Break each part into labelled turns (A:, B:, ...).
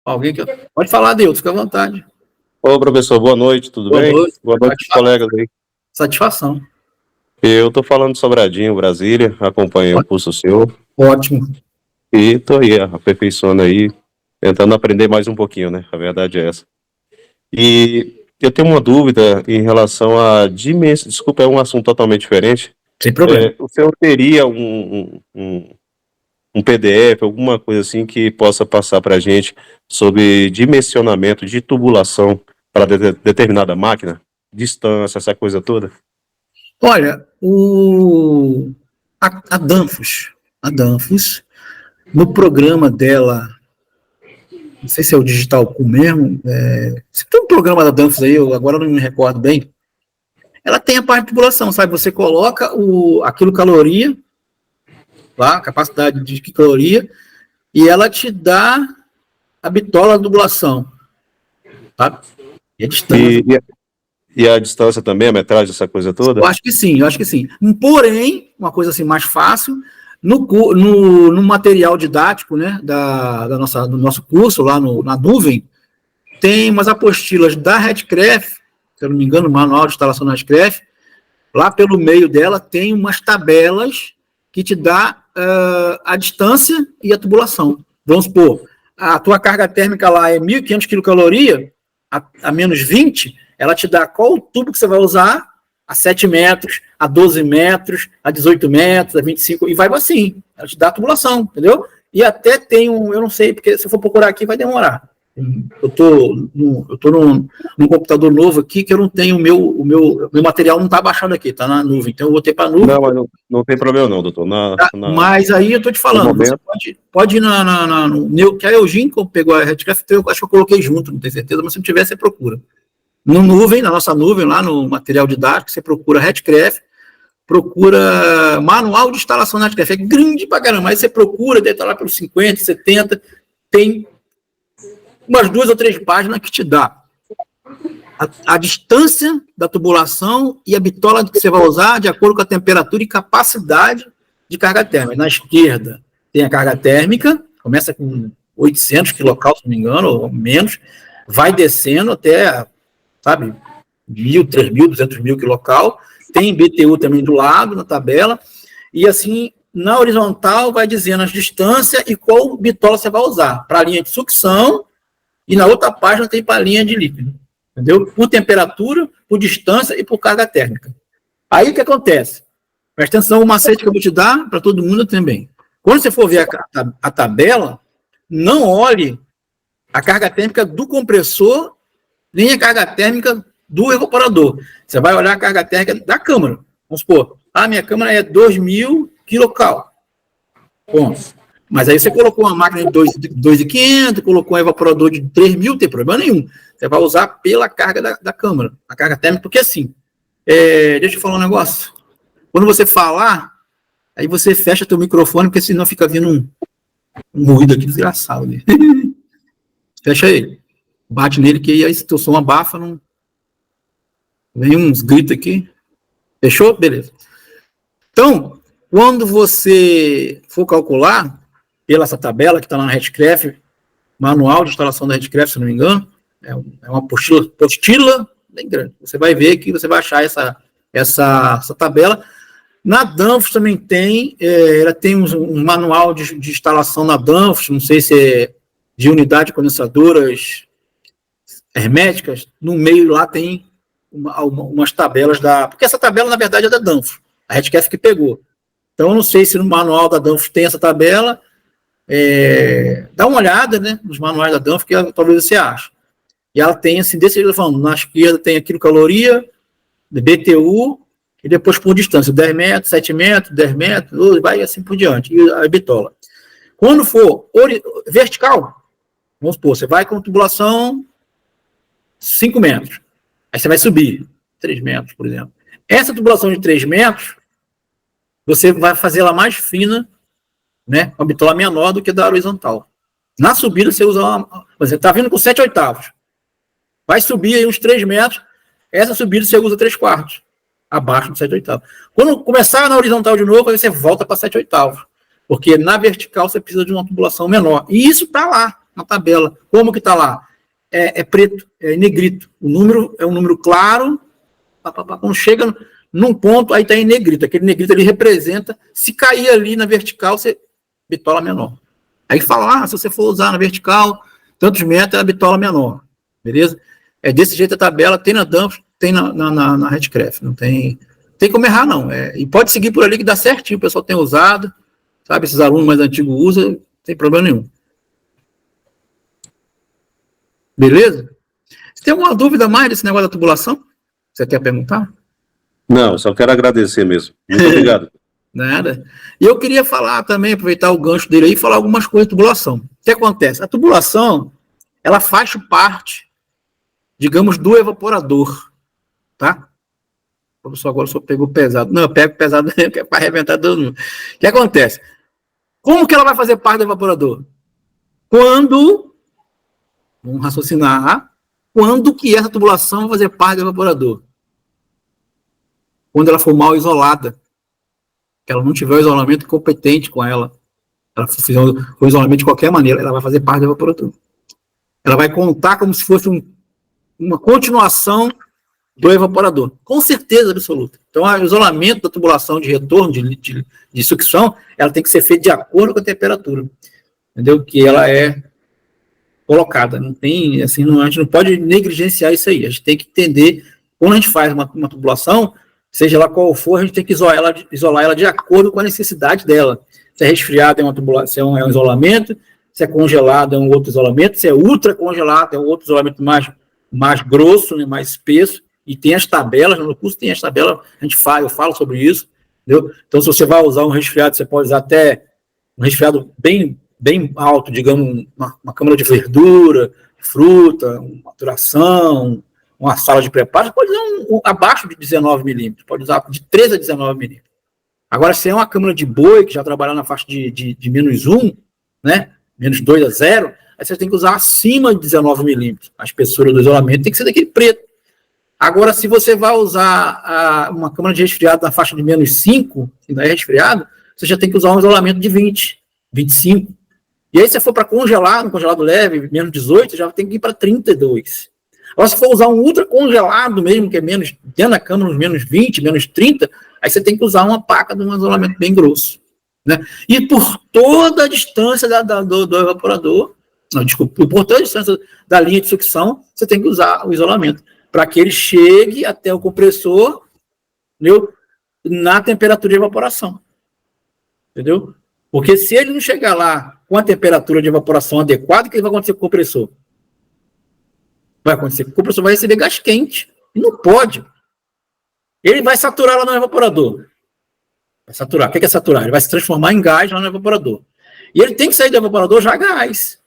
A: Alguém que... Pode falar, Deus, fica à vontade.
B: Ô, professor, boa noite, tudo bem? Boa noite, colegas aí.
A: Satisfação.
B: Eu tô falando de Sobradinho, Brasília, acompanhei o curso seu.
A: Ótimo.
B: E tô aí, aperfeiçoando aí, tentando aprender mais um pouquinho, né? A verdade é essa. E eu tenho uma dúvida em relação à dimensão. Desculpa, é um assunto totalmente diferente.
A: Sem problema.
B: O senhor teria um PDF, alguma coisa assim que possa passar para a gente sobre dimensionamento de tubulação para determinada máquina? Distância, essa coisa toda?
A: Olha, a Danfoss, no programa dela, não sei se é o Digital Pool mesmo, você tem um programa da Danfoss aí, agora eu não me recordo bem, ela tem a parte de tubulação, sabe? Você coloca a quilocaloria, lá, capacidade de caloria, e ela te dá a bitola da tubulação, tá? E a distância.
B: E a distância também, a metragem, essa coisa toda?
A: Eu acho que sim. Porém, uma coisa assim mais fácil, no material didático, né, do nosso curso, lá na nuvem, tem umas apostilas da Redcraft, se eu não me engano, o manual de instalação da Redcraft, lá pelo meio dela tem umas tabelas que te dá a distância e a tubulação. Vamos supor, a tua carga térmica lá é 1.500 quilocaloria, a menos 20, ela te dá qual o tubo que você vai usar, a 7 metros, a 12 metros, a 18 metros, a 25, e vai assim, ela te dá a tubulação, entendeu? E até tem eu não sei, porque se eu for procurar aqui vai demorar. Eu tô num computador novo aqui que eu não tenho o meu material não está baixado aqui, está na nuvem, então eu vou ter para a nuvem.
B: Não, mas não tem problema não, doutor.
A: Mas aí eu tô te falando, você pode ir que a Eugene pegou a Redcraft, eu acho que eu coloquei junto, não tenho certeza, mas se não tiver, você procura. Na nossa nuvem, lá no material didático, você procura Redcraft, procura manual de instalação da Redcraft, é grande pra caramba, aí você procura, deve estar lá pelos 50, 70, tem umas 2 ou 3 páginas que te dá a distância da tubulação e a bitola que você vai usar de acordo com a temperatura e capacidade de carga térmica. Na esquerda tem a carga térmica, começa com 800 kcal, se não me engano, ou menos, vai descendo até, sabe, 1.000, 3.000, 200.000 kcal. Tem BTU também do lado, na tabela, e assim, na horizontal vai dizendo as distâncias e qual bitola você vai usar, para a linha de sucção, e na outra página tem para a linha de líquido, entendeu? Por temperatura, por distância e por carga térmica. Aí o que acontece? Presta atenção, o macete que eu vou te dar para todo mundo também. Quando você for ver a tabela, não olhe a carga térmica do compressor, nem a carga térmica do evaporador. Você vai olhar a carga térmica da câmara. Vamos supor, a minha câmara é 2.000 kcal. Ponto. Mas aí você colocou uma máquina de 2.500, colocou um evaporador de 3.000, não tem problema nenhum. Você vai usar pela carga da câmara, a carga térmica, porque assim, deixa eu falar um negócio. Quando você falar, aí você fecha teu microfone, porque senão fica vindo um ruído aqui desgraçado. Né? Fecha ele. Bate nele, que aí se teu som abafa, não... vem uns gritos aqui. Fechou? Beleza. Então, quando você for calcular, pela essa tabela que está lá na Redcraft, manual de instalação da Redcraft, se não me engano, é uma apostila bem grande. Você vai ver que você vai achar essa tabela. Na Danfoss também tem, ela tem um manual de instalação na Danfoss, não sei se é de unidade condensadoras herméticas, no meio lá tem umas tabelas porque essa tabela, na verdade, é da Danfoss, a Redcraft que pegou. Então, eu não sei se no manual da Danfoss tem essa tabela, dá uma olhada, né, nos manuais da Danfoss, que talvez você ache. E ela tem, assim, desse jeito, falando, na esquerda tem a quilocaloria, BTU, e depois por distância, 10 metros, 7 metros, 10 metros, 12, vai assim por diante, e a bitola. Quando for vertical, vamos supor, você vai com tubulação 5 metros, aí você vai subir 3 metros, por exemplo. Essa tubulação de 3 metros, você vai fazer ela mais fina, né, uma bitola menor do que da horizontal. Na subida, você usa você está vindo com 7/8. Vai subir aí uns 3 metros, essa subida você usa 3/4, abaixo do 7/8. Quando começar na horizontal de novo, aí você volta para 7/8, porque na vertical você precisa de uma tubulação menor. E isso está lá, na tabela. Como que está lá? É preto, é em negrito. O número é um número claro, quando chega num ponto, aí está em negrito. Aquele negrito ali representa, se cair ali na vertical, você bitola menor. Aí fala, se você for usar na vertical, tantos metros é a bitola menor. Beleza? É desse jeito a tabela, tem na Danfoss, tem na Redcraft. Não tem como errar, não. E pode seguir por ali que dá certinho, o pessoal tem usado, sabe? Esses alunos mais antigos usam, não tem problema nenhum. Beleza? Você tem alguma dúvida mais desse negócio da tubulação? Você quer perguntar?
B: Não, só quero agradecer mesmo. Muito obrigado.
A: Nada. E eu queria falar também, aproveitar o gancho dele aí e falar algumas coisas de tubulação. O que acontece? A tubulação, ela faz parte, digamos, do evaporador, tá? O professor agora só pegou pesado. Não, eu pego pesado que é para arrebentar todo mundo. O que acontece? Como que ela vai fazer parte do evaporador? Quando, vamos raciocinar, quando que essa tubulação vai fazer parte do evaporador? Quando ela for mal isolada. Que ela não tiver o isolamento competente com ela. Ela fizer o isolamento de qualquer maneira, ela vai fazer parte do evaporador. Ela vai contar como se fosse uma continuação do evaporador. Com certeza absoluta. Então, o isolamento da tubulação de retorno, de sucção, ela tem que ser feita de acordo com a temperatura. Entendeu? Que ela é colocada. Não tem, assim, a gente não pode negligenciar isso aí. A gente tem que entender, quando a gente faz uma tubulação, seja lá qual for, a gente tem que isolar ela de acordo com a necessidade dela. Se é resfriado, é uma tubulação, é um isolamento. Se é congelado, é um outro isolamento. Se é ultra congelado, é um outro isolamento mais grosso, né, mais espesso. E tem as tabelas, no curso tem as tabelas, eu falo sobre isso, entendeu? Então, se você vai usar um resfriado, você pode usar até um resfriado bem alto, digamos, uma câmara de verdura, fruta, uma maturação, uma sala de preparo, você pode usar abaixo de 19 milímetros, pode usar de 13 a 19 milímetros. Agora, se é uma câmara de boi, que já trabalha na faixa de menos 1, né, menos 2 a 0, aí você tem que usar acima de 19 milímetros. A espessura do isolamento tem que ser daquele preto. Agora, se você vai usar uma câmara de resfriado na faixa de menos 5, que não é resfriado, você já tem que usar um isolamento de 20, 25. E aí, se for para congelar, no congelado leve, menos 18, já tem que ir para 32. Agora, se for usar um ultra congelado mesmo, que é menos, dentro da câmara, menos 20, menos 30, aí você tem que usar uma paca de um isolamento bem grosso. Né? E por toda a distância do evaporador, por toda a distância da linha de sucção, você tem que usar o isolamento, para que ele chegue até o compressor, entendeu? Na temperatura de evaporação. Entendeu? Porque se ele não chegar lá com a temperatura de evaporação adequada, o que vai acontecer com o compressor? Vai acontecer que o compressor vai receber gás quente. E não pode. Ele vai saturar lá no evaporador. Vai saturar. O que é saturar? Ele vai se transformar em gás lá no evaporador. E ele tem que sair do evaporador já gás.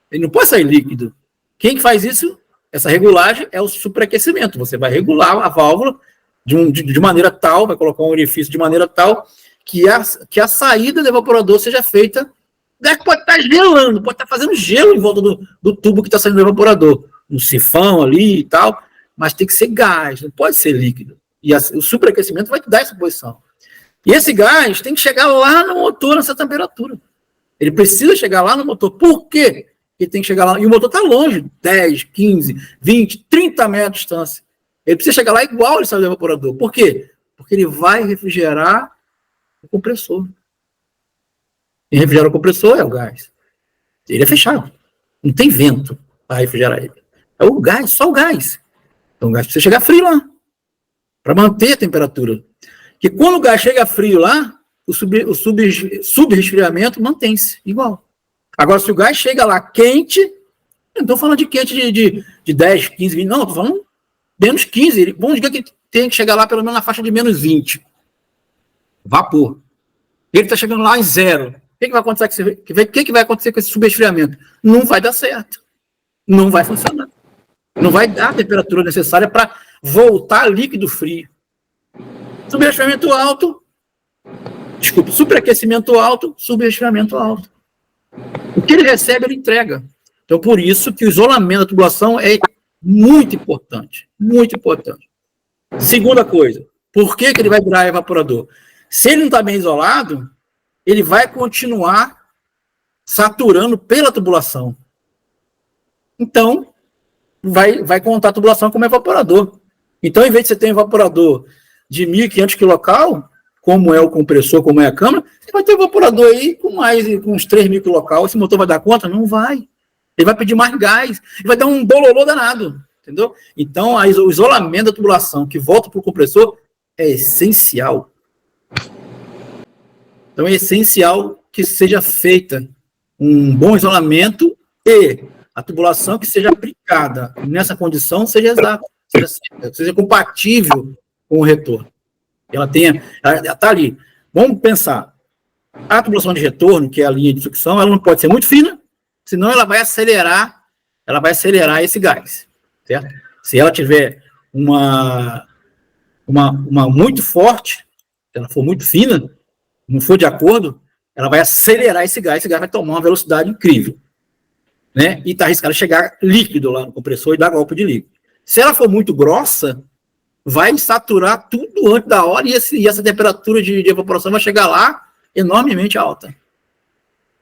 A: Ele não pode sair líquido. Quem que faz isso? Essa regulagem é o superaquecimento. Você vai regular a válvula de maneira tal, vai colocar um orifício de maneira tal que a saída do evaporador seja feita. Pode estar gelando, pode estar fazendo gelo em volta do tubo que está saindo do evaporador. Um sifão ali e tal, mas tem que ser gás, não pode ser líquido. E o superaquecimento vai te dar essa posição. E esse gás tem que chegar lá no motor nessa temperatura. Ele precisa chegar lá no motor. Por quê? Ele tem que chegar lá, e o motor está longe, 10, 15, 20, 30 metros de distância. Ele precisa chegar lá igual ele saiu do evaporador. Por quê? Porque ele vai refrigerar o compressor. Quem refrigera o compressor é o gás. Ele é fechado. Não tem vento para refrigerar ele. É o gás, só o gás. Então o gás precisa chegar frio lá, para manter a temperatura. Porque quando o gás chega frio lá, o subresfriamento mantém-se igual. Agora, se o gás chega lá quente, não estou falando de quente de 10, 15, 20, não, estou falando menos 15. Vamos dizer que ele tem que chegar lá pelo menos na faixa de menos 20. Vapor. Ele está chegando lá em zero. O que vai acontecer com esse subresfriamento? Não vai dar certo. Não vai funcionar. Não vai dar a temperatura necessária para voltar líquido frio. Subresfriamento alto, superaquecimento alto, subresfriamento alto. O que ele recebe, ele entrega. Então, por isso que o isolamento da tubulação é muito importante. Muito importante. Segunda coisa, por que ele vai virar evaporador? Se ele não está bem isolado, ele vai continuar saturando pela tubulação. Então, vai contar a tubulação como evaporador. Então, em vez de você ter um evaporador de 1.500 kcal, como é o compressor, como é a câmara, você vai ter um evaporador aí com uns 3.000 kcal. Esse motor vai dar conta? Não vai. Ele vai pedir mais gás. Ele vai dar um bololô danado. Entendeu? Então, o isolamento da tubulação que volta para o compressor é essencial. Então, é essencial que seja feita um bom isolamento e a tubulação que seja aplicada nessa condição seja exata, seja compatível com o retorno. Ela está ali. Vamos pensar. A tubulação de retorno, que é a linha de sucção, ela não pode ser muito fina, senão ela vai acelerar esse gás, certo? Se ela tiver uma muito forte, se ela for muito fina, não for de acordo, ela vai acelerar esse gás vai tomar uma velocidade incrível, né? E está arriscado chegar líquido lá no compressor e dar golpe de líquido. Se ela for muito grossa, vai saturar tudo antes da hora e essa temperatura de evaporação vai chegar lá enormemente alta.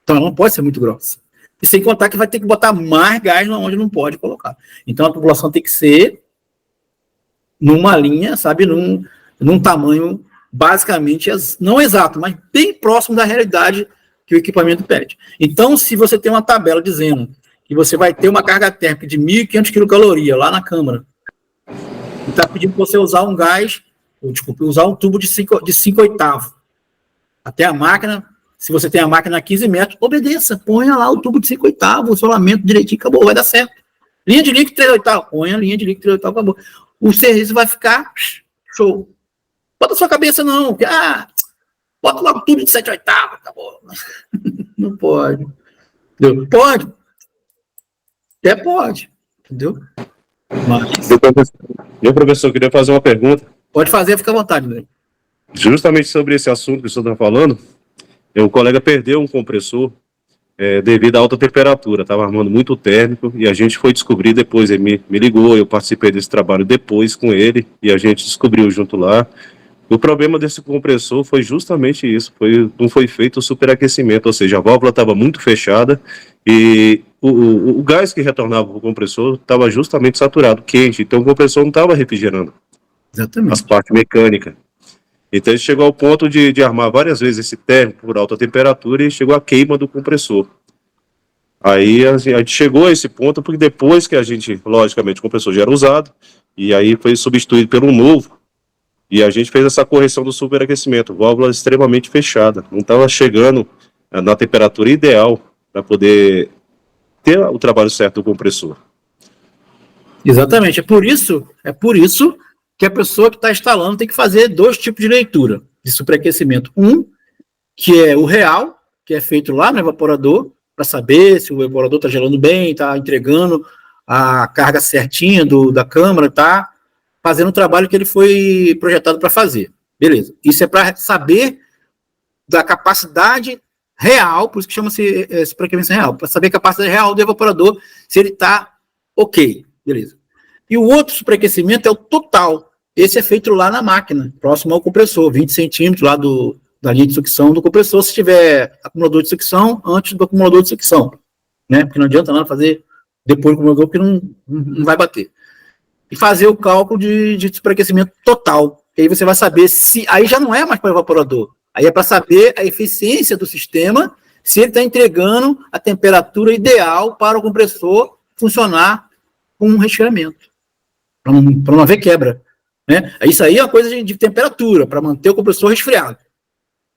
A: Então ela não pode ser muito grossa. E sem contar que vai ter que botar mais gás onde não pode colocar. Então a tubulação tem que ser numa linha, sabe, num tamanho basicamente, não exato, mas bem próximo da realidade que o equipamento pede. Então, se você tem uma tabela dizendo que você vai ter uma carga térmica de 1.500 kcal lá na câmara, e está pedindo para você usar um gás, usar um tubo de 5/8 até a máquina, se você tem a máquina a 15 metros, obedeça, ponha lá o tubo de 5/8, o isolamento direitinho, acabou, vai dar certo. Linha de líquido 3/8, ponha a linha de líquido 3/8, acabou. O serviço vai ficar show. Bota sua cabeça não, bota logo tudo de 7/8, acabou. Não pode. Entendeu? Pode. Até pode. Entendeu? Mas...
B: Meu professor, eu queria fazer uma pergunta.
A: Pode fazer, fica à vontade, né?
B: Justamente sobre esse assunto que o senhor está falando, um colega perdeu um compressor devido à alta temperatura, estava armando muito térmico, e a gente foi descobrir depois, ele me ligou, eu participei desse trabalho depois com ele, e a gente descobriu junto lá. O problema desse compressor foi justamente isso, não foi feito o superaquecimento, ou seja, a válvula estava muito fechada e o gás que retornava para o compressor estava justamente saturado, quente, então o compressor não estava refrigerando.
A: Exatamente.
B: As partes mecânicas. Então ele chegou ao ponto de armar várias vezes esse térmico por alta temperatura e chegou à queima do compressor. Aí a gente chegou a esse ponto porque depois que a gente, logicamente, o compressor já era usado, e aí foi substituído por um novo, e a gente fez essa correção do superaquecimento, válvula extremamente fechada, não estava chegando na temperatura ideal para poder ter o trabalho certo do compressor.
A: Exatamente, é por isso que a pessoa que está instalando tem que fazer 2 tipos de leitura de superaquecimento. Um, que é o real, que é feito lá no evaporador, para saber se o evaporador está gelando bem, está entregando a carga certinha da câmara, está fazendo o trabalho que ele foi projetado para fazer. Beleza. Isso é para saber da capacidade real, por isso que chama-se superaquecimento real, para saber a capacidade real do evaporador, se ele está ok. Beleza. E o outro superaquecimento é o total. Esse é feito lá na máquina, próximo ao compressor, 20 centímetros lá da linha de sucção do compressor, se tiver acumulador de sucção, antes do acumulador de sucção, né? Porque não adianta nada fazer depois do acumulador, porque não vai bater. E fazer o cálculo de superaquecimento total. E aí você vai saber se... Aí já não é mais para o evaporador. Aí é para saber a eficiência do sistema, se ele está entregando a temperatura ideal para o compressor funcionar com um resfriamento. Para não haver quebra. Né? Isso aí é uma coisa de temperatura, para manter o compressor resfriado.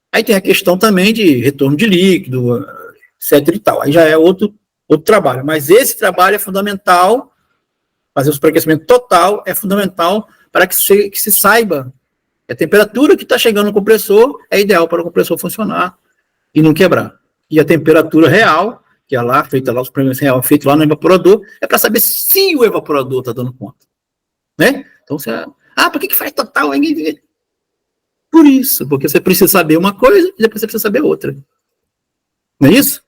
A: Aí tem a questão também de retorno de líquido, etc e tal. Aí já é outro trabalho. Mas esse trabalho é fundamental. Fazer o superaquecimento total é fundamental para que se saiba que a temperatura que está chegando no compressor é ideal para o compressor funcionar e não quebrar. E a temperatura real, que é lá, feita lá, o superaquecimento real feito lá no evaporador, é para saber se o evaporador está dando conta. Né? Então, por que faz total? Por isso, porque você precisa saber uma coisa e depois você precisa saber outra. Não é isso?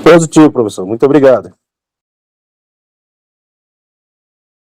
B: Positivo, professor. Muito obrigado.